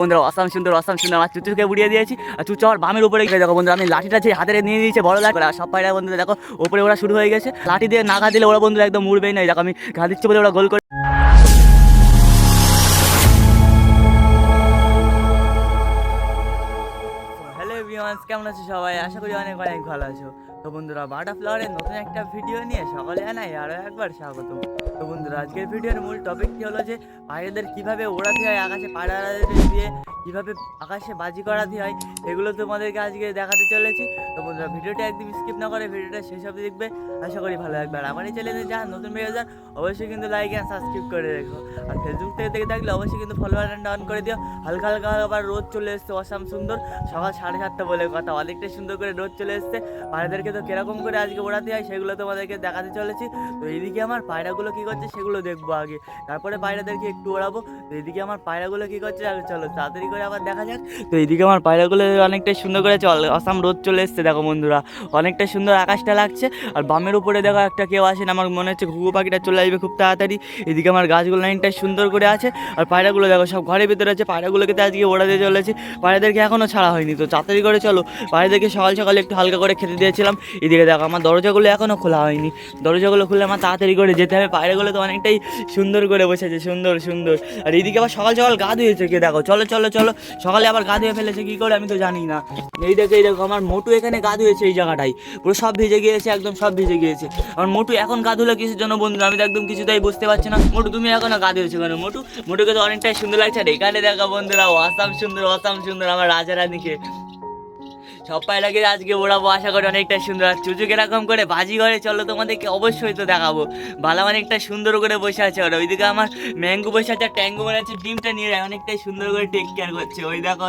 বন্ধুরা অসাম সুন্দর আমার চুচুকে উড়িয়ে দিয়েছি। আর চুচু আমার বামের উপরে গিয়ে দেখো বন্ধুরা, আমি লাঠিটা যে হাতে নিয়ে নিয়েছে বড় লাঠি, সব পায়রা বন্ধুরা দেখো উপরে ওরা শুরু হয়ে গেছে। লাঠি দিয়ে নাগা দিলে ওরা বন্ধুরা একদম উড়বেই না। দেখো আমি ঘা দিচ্ছি বলে ওরা গোল করে। হ্যালো এভরিওয়ান, কেমন আছো সবাই? আশা করি অনেক অনেক ভালো আছো। তো বন্ধুরা বাটারফ্লাওয়ারের নতুন একটা ভিডিও নিয়ে সকলে জানাই আরও একবার স্বাগতম। তো বন্ধুরা আজকের ভিডিওর মূল টপিকটি হলো যে পায়রাদের কীভাবে ওড়াতে হয়, আকাশে পায়রাদের দিয়ে কীভাবে আকাশে বাজি করাতে হয়, এগুলো তোমাদেরকে আজকে দেখাতে চলেছি। তো বন্ধুরা ভিডিওটা একদম স্কিপ না করে ভিডিওটা শেষ অবধি দেখবে, আশা করি ভালো লাগবে। আর আমার এই চ্যানেলে যা নতুন ভিডিও যান অবশ্যই কিন্তু লাইক অ্যান্ড সাবস্ক্রাইব করে রেখো। আর ফেসবুক থেকে দেখে থাকলে অবশ্যই কিন্তু ফলো বাটনটা অন করে দিও। হালকা হালকা আবার রোদ চলে এসছে, অসাম সুন্দর সকাল 7:30 বলে কথা, অনেকটাই সুন্দর করে রোদ চলে এসছে। পায়রাদেরকে তো কিরকম করে আজকে ওড়াতে হয় সেগুলো তোমাদেরকে দেখাতে চলেছি। তো এইদিকে আমার পায়রাগুলো কী করছে সেগুলো দেখবো আগে, তারপরে পায়রাদেরকে একটু ওড়াবো। তো এইদিকে আমার পায়রাগুলো কী করছে আগে চলো তাড়াতাড়ি করে আবার দেখা যাক। তো এইদিকে আমার পায়রাগুলো অনেকটাই সুন্দর করে অসাম রোদ চলে এসছে দেখো বন্ধুরা, অনেকটাই সুন্দর আকাশটা লাগছে। আর বামের উপরে দেখো একটা কেউ আসেন, আমার মনে হচ্ছে ঘুঘু পাখিটা চলে আসবে খুব তাড়াতাড়ি। এদিকে আমার গাছগুলো লাইনটাই সুন্দর করে আছে। আর পায়রাগুলো দেখো সব ঘরের ভিতরে আছে। পায়রাগুলোকে তো আজকে ওড়াতে চলেছি, পায়রাদেরকে এখনও ছাড়া হয়নি। তো তাড়াতাড়ি করে চলো, পায়রাদেরকে সকাল সকালে একটু হালকা করে খেতে দিয়েছিলাম। এদিকে দেখো আমার দরজাগুলো এখনও খোলা হয়নি, দরজাগুলো খুলে আমার তাড়াতাড়ি করে যেতে হবে। পায়রাগুলো তো অনেকটাই সুন্দর করে বসেছে, সুন্দর সুন্দর। আর এইদিকে আবার সকাল সকাল গা ধুয়েছে কে দেখো, চলো চলো চলো, সকালে আবার গা ধুয়ে ফেলেছে কী করে আমি তো জানি না। এই দেখো আমার মোটু এখানে গা ধুয়েছে, এই জায়গাটাই পুরো সব ভিজে গিয়েছে, একদম সব ভিজে গিয়েছে। আমার মোটু এখন গা ধুলো কিসের জন্য বন্ধু, আমি তো একদম কিছুতেই বুঝতে পারছি না। মোটু তুমি এখনো গা ধুয়েছো কেন? মোটুকে তো অনেকটাই সুন্দর লাগছে। আর এখানে দেখো বন্ধুরা অসাম সুন্দর আমার রাজারানীকে, সব পায়রাকে আজকে ওড়াবো, আশা করি অনেকটা সুন্দর। আর চুচু কিরকম করে বাজি ঘরে চলো তোমাদেরকে অবশ্যই তো দেখাবো। বালা অনেকটা সুন্দর করে বসে আছে ওরা। ওইদিকে আমার ম্যাঙ্গো বসে আছে, ট্যাঙ্গো মনে আছে ডিমটা নিয়ে অনেকটাই সুন্দর করে টেক কেয়ার করছে। ওই দেখো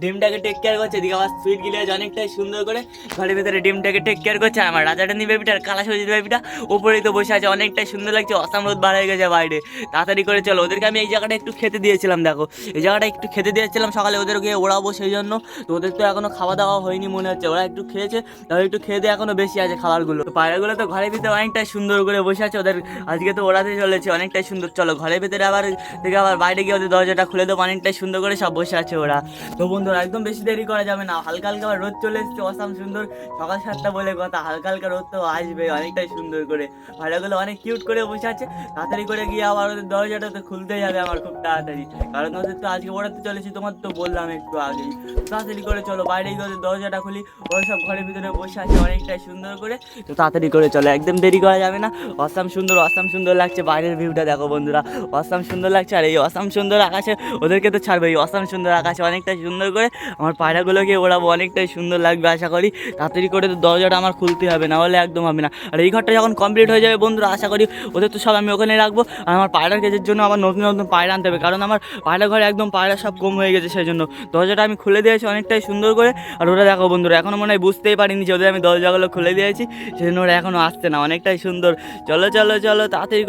ডিমটাকে টেক কেয়ার করছে। এদিকে আমার সুইট গিলাজ অনেকটাই সুন্দর করে ঘরের ভিতরে ডিমটাকে টেক কেয়ার করছে। আর আমার রাজারানী বেবিটা আর কালা সজিত বেবিটা ওপরেই তো বসে আছে, অনেকটাই সুন্দর লাগছে। অসাম রোদ বার হয়ে গেছে বাইরে, তাড়াতাড়ি করে চলো। ওদেরকে আমি এই জায়গাটা একটু খেতে দিয়েছিলাম, দেখো এই জায়গাটা একটু খেতে দিয়েছিলাম সকালে, ওদেরকে ওড়াবো সেই জন্য। তো ওদের তো এখনো খাওয়া দাওয়া হয়নি মনে হচ্ছে, ওরা একটু খেয়েছে, তাহলে একটু খেয়ে দিয়ে এখনো বেশি আছে খাবারগুলো। তো পায়রাগুলো তো ঘরের ভিতরে অনেকটাই সুন্দর করে বসে আছে, ওদের আজকে তো ওড়াতে চলেছে অনেকটাই সুন্দর। চলো ঘরের ভিতরে আবার থেকে আবার বাইরে গিয়ে ওদের দরজাটা খুলে দেবো, অনেকটাই সুন্দর করে সব বসে আছে ওরা। তো বন্ধুরা একদম বেশি দেরি করা যাবে না, হালকা হালকা আবার রোদ চলে এসছে, অসাম সুন্দর সকাল 7টা বলে কথা, হালকা হালকা রোদ তো আসবে অনেকটাই সুন্দর করে। পায়রাগুলো অনেক কিউট করে বসে আছে, তাড়াতাড়ি করে গিয়ে আবার ওদের দরজাটা তো খুলতেই হবে আমার খুব তাড়াতাড়ি, কারণ ওদের তো আজকে ওড়াতে চলেছি, তোমার তো বললাম একটু আগেই। তাড়াতাড়ি করে চলো বাইরে গিয়ে ওদের দরজাটা খুলি, ওরা সব ঘরের ভিতরে বসে আছে অনেকটাই সুন্দর করে। তো তাড়াতাড়ি করে চলো, একদম দেরি করা যাবে না। অসাম সুন্দর লাগছে, বাইরের ভিউটা দেখো বন্ধুরা, অসাম সুন্দর লাগছে। আর এই অসাম সুন্দর আকাশে ওদেরকে তো ছাড়বে, এই অসাম সুন্দর আকাশে অনেকটাই সুন্দর করে আমার পায়রাগুলোকে ওড়াবো, অনেকটাই সুন্দর লাগবে আশা করি। তাড়াতাড়ি করে তো দরজাটা আমার খুলতে হবে, না হলে একদম হবে না। আর এই ঘরটা যখন কমপ্লিট হয়ে যাবে বন্ধুরা, আশা করি ওদের তো সব আমি ওখানে রাখবো। আর আমার পায়রার কেজের জন্য আবার নতুন নতুন পায়রা আনতে হবে, কারণ আমার পায়রা ঘরে একদম পায়রা সব কম হয়ে গেছে, সেই জন্য দরজাটা আমি খুলে দিয়েছি অনেকটাই সুন্দর করে। আর ওরা দেখো বন্ধুরা এখনও মনে হয় বুঝতেই পারিনি যে ওদের আমি দরজাগুলো খুলে দিয়েছি, সেই জন্য ওরা এখনও আসছে না, অনেকটাই সুন্দর। চলো চলো চলো তাড়াতাড়ি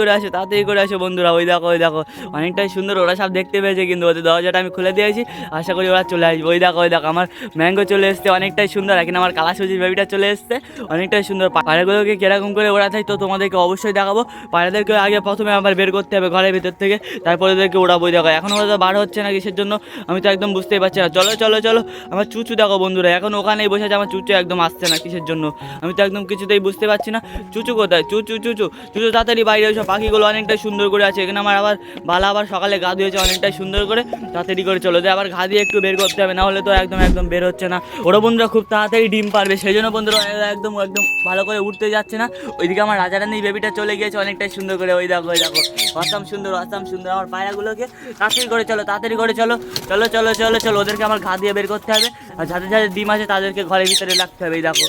করে আসো বন্ধুরা। ওই দেখো অনেকটাই সুন্দর, ওরা সব দেখতে পেয়েছে কিন্তু ওদের দরজাটা আমি খুলে দিয়েছি, আশা করি ওরা চলে আসবে। ওই দেখো আমার ম্যাঙ্গো চলে এসছে, অনেকটাই সুন্দর। এখন আমার কালা সবজির বেবিটা চলে এসছে, অনেকটাই সুন্দর। পায়রাগুলোকে কিরকম করে ওরা থাকে তো তোমাদেরকে অবশ্যই দেখাবো। পায়রাদেরকে আগে প্রথমে আবার বের করতে হবে ঘরের ভিতর থেকে, তারপরে ওদেরকে ওড়াবো। দেখো এখন ওরা তো বার হচ্ছে না কিসের জন্য, আমি তো একদম বুঝতেই পারছি না। চলো চলো চলো আমার চুচু দেখো বন্ধুরা, এখন ওখানেই বসে আছে, আমার চুচু একদম আসছে না কিসের জন্য, আমি তো একদম কিছুতেই বুঝতে পারছি না। চুচু কোথায়? চুচু তাড়াতাড়ি বাইরে, ওই সব পাখিগুলো অনেকটাই সুন্দর করে আছে। এখানে আমার আবার বালা আবার সকালে গা ধুয়েছে অনেকটাই সুন্দর করে, তাড়াতাড়ি করে চলো যে আবার ঘা দিয়ে একটু বের করতে হবে, না হলে তো একদম বের হচ্ছে না। ওরা বন্ধুরা খুব তাড়াতাড়ি ডিম পারবে, সেই জন্য বন্ধুরা একদম ভালো করে উঠতে যাচ্ছে না। ওইদিকে আমার রাজারানী বেবিটা চলে গিয়েছে অনেকটাই সুন্দর করে। ওই দেখো অসাম সুন্দর আমার পায়রাগুলোকে তাড়াতাড়ি করে চলো চলো ওদেরকে আমার ঘা দিয়ে বের করতে হবে। আর যাদের যাদের ডিম আছে তাদেরকে ঘরের ভিতরে রাখতে হবে। এই দেখো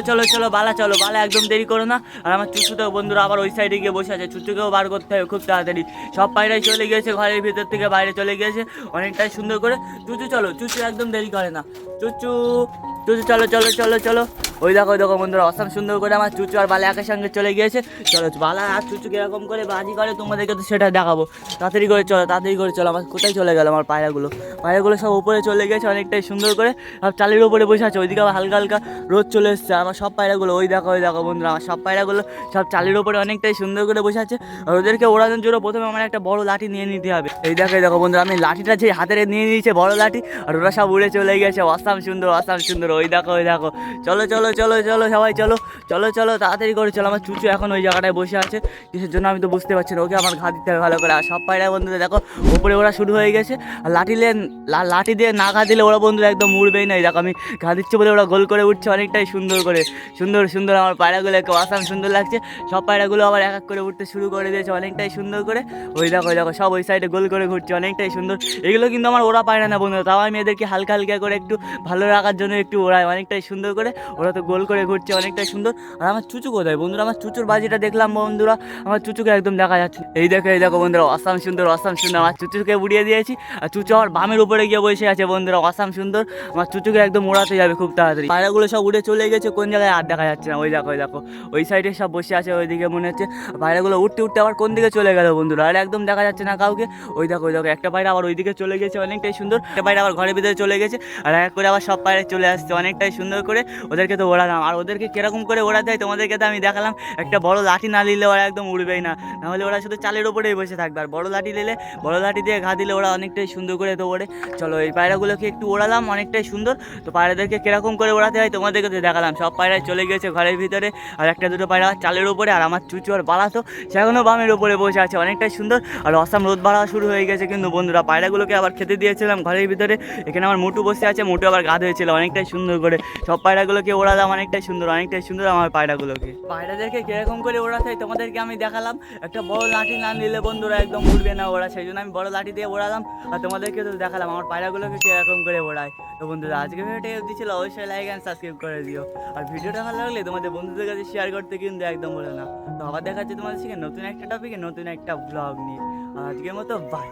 চলো বালা একদম দেরি করো না। আর আমার চুচুতেও বন্ধুরা আবার ওই সাইডে গিয়ে বসে আছে, চুচুকেও বার করতে হবে খুব তাড়াতাড়ি। সব পায়রাই চলে গিয়েছে ঘরের ভিতর থেকে বাইরে চলে গিয়েছে অনেকটাই সুন্দর করে। চুচু একদম দেরি করে না, চুচু চলো ওই দেখো বন্ধুরা অসাম সুন্দর করে আমার চুচু আর বালা একের সঙ্গে চলে গিয়েছে। চলো বালা আর চুচু কিরকম করে বাজি করে তোমাদেরকে তো সেটা দেখাবো। তাড়াতাড়ি করে চলো আমার কোথায় চলে গেল আমার পায়রাগুলো সব উপরে চলে গেছে অনেকটাই সুন্দর করে, সব চালের উপরে বসে আছে। ওইদিকে আবার হালকা হালকা রোদ চলে এসছে। আমার সব পায়রাগুলো ওই দেখো বন্ধুরা, আমার সব পায়রাগুলো সব চালের উপরে অনেকটাই সুন্দর করে বসে আছে। আর ওদেরকে ওড়ানোর জন্য প্রথমে আমার একটা বড় লাঠি নিয়ে নিতে হবে। এই দেখো বন্ধুরা, আমি লাঠিটা যে হাতে নিয়ে নিয়েছে বড় লাঠি, আর ওরা সব উড়ে চলে গেছে। অসাম সুন্দর। ওই দেখো চলো সবাই চলো তাড়াতাড়ি করে চলো। আমার চুচু এখন ওই জায়গাটায় বসে আছে, কিসের জন্য আমি তো বুঝতে পারছি না। ওকে আমার ঘা দিতে হবে ভালো করে। আর সব পায়রা বন্ধুরা দেখো ওপরে ওরা শুরু হয়ে গেছে। আর লাঠি দিয়ে না ঘা দিলে ওরা বন্ধুরা একদম উড়বেই না। দেখো আমি ঘা দিচ্ছি বলে ওরা গোল করে উঠছে অনেকটাই সুন্দর করে। সুন্দর আমার পায়রাগুলো একটু অসাম সুন্দর লাগছে। সব পায়রাগুলো আবার এক এক করে উঠতে শুরু করে দিয়েছে অনেকটাই সুন্দর করে। ওই দেখো সব ওই সাইডে গোল করে ঘুরছে অনেকটাই সুন্দর। এগুলো কিন্তু আমার ওরা পায়রা না বন্ধুরা, তাও আমি এদেরকে হালকা করে একটু ভালো রাখার জন্য একটু ওড়াই অনেকটাই সুন্দর করে। ওরা তো গোল করে ঘুরছে অনেকটাই সুন্দর। আর আমার চুচু কোথায় বন্ধুরা? আমার চুচুর বাজিটা দেখলাম বন্ধুরা, আমার চুচুকে একদম দেখা যাচ্ছে। এই দেখো বন্ধুরা অসাম সুন্দর। আমার চুচুকে উড়িয়ে দিয়েছি। আর চুচু আমার বামের উপরে গিয়ে বসে আছে বন্ধুরা, অসাম সুন্দর। আমার চুচুকে একদম ওড়াতে যাবে খুব তাড়াতাড়ি। পায়রাগুলো সব উড়ে চলে গেছে, কোন জায়গায় আর দেখা যাচ্ছে না। ওই দেখো ওই সাইডে সব বসে আছে, ওইদিকে মনে হচ্ছে পায়রাগুলো উঠতে আবার কোন দিকে চলে গেল বন্ধুরা, আর একদম দেখা যাচ্ছে না কাউকে। ওই দেখো একটা পায়রা আবার ওইদিকে চলে গেছে অনেকটাই সুন্দর। একটা পায়রা আবার ঘরের ভিতরে চলে গেছে, আর এক করে আবার সব পায়রা চলে আসছে অনেকটাই সুন্দর করে। ওদেরকে তো ওড়ালাম, আর ওদেরকে কিরকম করে ওড়াতে হয় তোমাদেরকে তো আমি দেখালাম। একটা বড় লাঠি না নিলে ওরা একদম উড়বেই না, নাহলে ওরা শুধু চালের উপরেই বসে থাকবে। আর বড় লাঠি নিলে বড় লাঠি দিয়ে ঘা দিলে ওরা অনেকটাই সুন্দর করে তো ওড়ে। চলো এই পায়রাগুলোকে একটু ওড়ালাম অনেকটাই সুন্দর। তো পায়রাদেরকে কিরকম করে ওড়াতে হয় তোমাদেরকে তো দেখালাম। সব পায়রায় চলে গেছে ঘরের ভিতরে, আর একটা দুটো পায়রা চালের উপরে। আর আমার চুচু আর বালা তো সেখানেও বামের উপরে বসে আছে অনেকটাই সুন্দর। আর অসাম রোদ বাড়া শুরু হয়ে গেছে কিন্তু বন্ধুরা, পায়রাগুলোকে আবার খেতে দিয়েছিলাম ঘরের ভিতরে। এখানে আমার মোটু বসে আছে, মোটু আবার গা ধুয়েছিল অনেকটাই সুন্দর করে। সব পায়রাগুলোকে ওড়ালাম অনেকটাই সুন্দর আমার পায়রাদেরকে কিরকম করে ওড়াতে হয় তোমাদেরকে আমি দেখালাম। একটা বড় লাঠি না নিলে বন্ধুরা একদম উড়বে না ওরা, সেই জন্য আমি বড় লাঠি দিয়ে ওড়ালাম। আর তোমাদেরকে তো দেখালাম আমার পায়রাগুলোকে কিরকম করে ওড়ায়। তো বন্ধুরা আজকে ভিডিওটা অবধি ছিল, অবশ্যই লাইক অ্যান্ড সাবস্ক্রাইব করে দিও। আর ভিডিওটা ভালো লাগলে তোমাদের বন্ধুদের কাছে শেয়ার করতে কিন্তু একদম বলো না। তো আবার দেখা যাচ্ছে তোমাদের সঙ্গে নতুন একটা টপিকে নতুন একটা ব্লগ নিয়ে। আর আজকের মতো বাই।